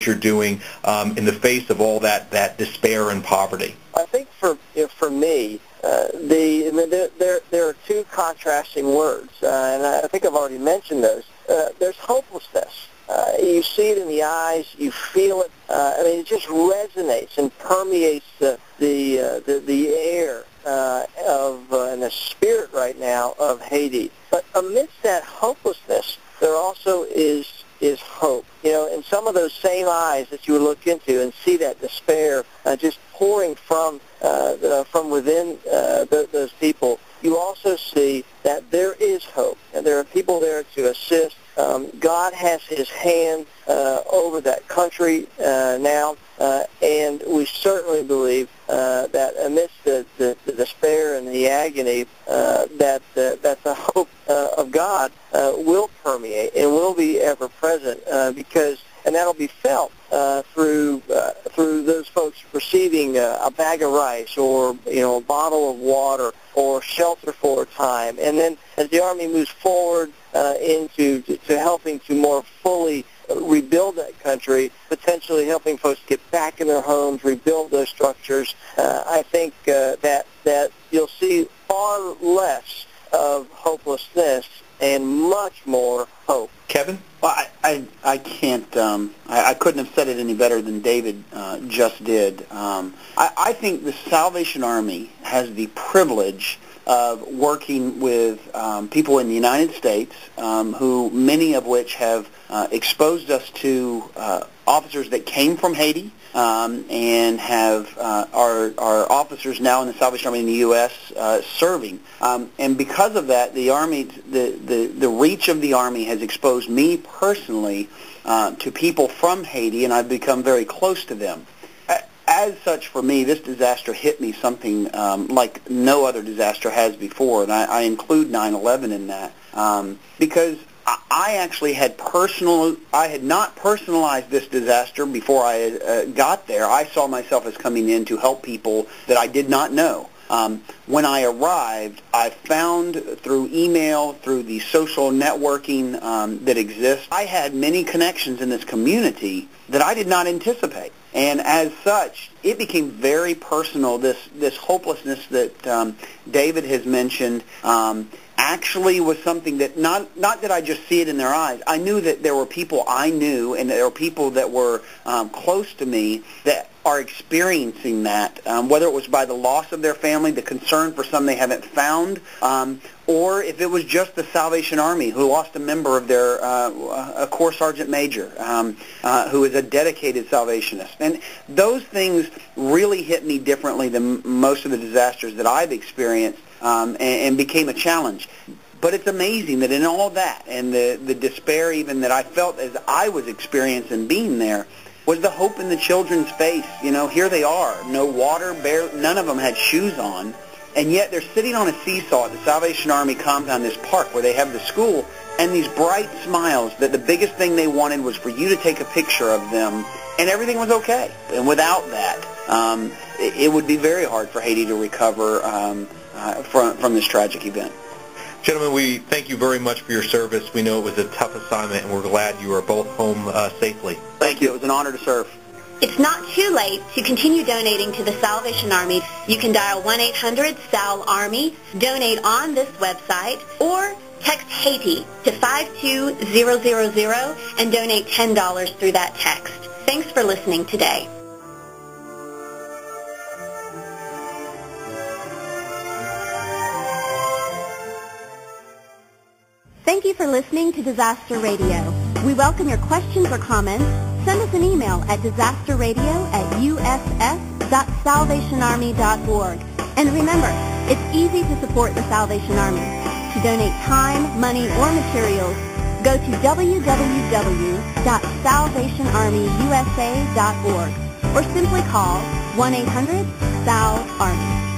you're doing in the face of all that despair and poverty? I think for me, there are two contrasting words, and I think I've already mentioned those. There's hopelessness. You see it in the eyes, you feel it. It just resonates and permeates the air and the spirit right now of Haiti. But amidst that hopelessness, there also is hope. In some of those same eyes that you would look into and see that despair just pouring from within those people, you also see that there is hope, and there are people there to assist. God has His hand over that country now, and we certainly believe that amidst the despair and the agony, that the hope of God will permeate and will be ever present, and that'll be felt through those folks receiving a bag of rice or a bottle of water or shelter for a time, and then as the Army moves forward into helping to more fully rebuild that country, potentially helping folks get back in their homes, rebuild those structures. I think that you'll see far less of hopelessness and much more hope. Kevin? Well, I can't. I couldn't have said it any better than David just did. I think the Salvation Army has the privilege of working with people in the United States, who many of which have exposed us to officers that came from Haiti, and have our officers now in the Salvation Army in the U.S. Serving. And because of that, the Army, the reach of the Army has exposed me personally to people from Haiti, and I've become very close to them. As such, for me, this disaster hit me something like no other disaster has before, and I include 9/11 in that, because I actually had not personalized this disaster before I got there. I saw myself as coming in to help people that I did not know. When I arrived, I found through email, through the social networking that exists, I had many connections in this community that I did not anticipate. And as such, it became very personal. This hopelessness that David has mentioned actually was something that not that I just see it in their eyes. I knew that there were people I knew, and there were people that were close to me that are experiencing that, whether it was by the loss of their family, the concern for some they haven't found, or if it was just the Salvation Army who lost a member of their a Corps Sergeant Major who is a dedicated Salvationist. And those things really hit me differently than most of the disasters that I've experienced, and became a challenge. But it's amazing that in all that, and the despair even that I felt as I was experiencing being there, was the hope in the children's face. Here they are, no water, none of them had shoes on, and yet they're sitting on a seesaw at the Salvation Army compound, this park where they have the school, and these bright smiles that the biggest thing they wanted was for you to take a picture of them, and everything was okay. And without that, it would be very hard for Haiti to recover from this tragic event. Gentlemen, we thank you very much for your service. We know it was a tough assignment, and we're glad you are both home safely. Thank you. It was an honor to serve. It's not too late to continue donating to the Salvation Army. You can dial 1-800-SAL-ARMY, donate on this website, or text Haiti to 52000 and donate $10 through that text. Thanks for listening today. Thank you for listening to Disaster Radio. We welcome your questions or comments. Send us an email at disasterradio@uss.salvationarmy.org. And remember, it's easy to support the Salvation Army. To donate time, money, or materials, go to www.salvationarmyusa.org or simply call 1-800-SAL-ARMY.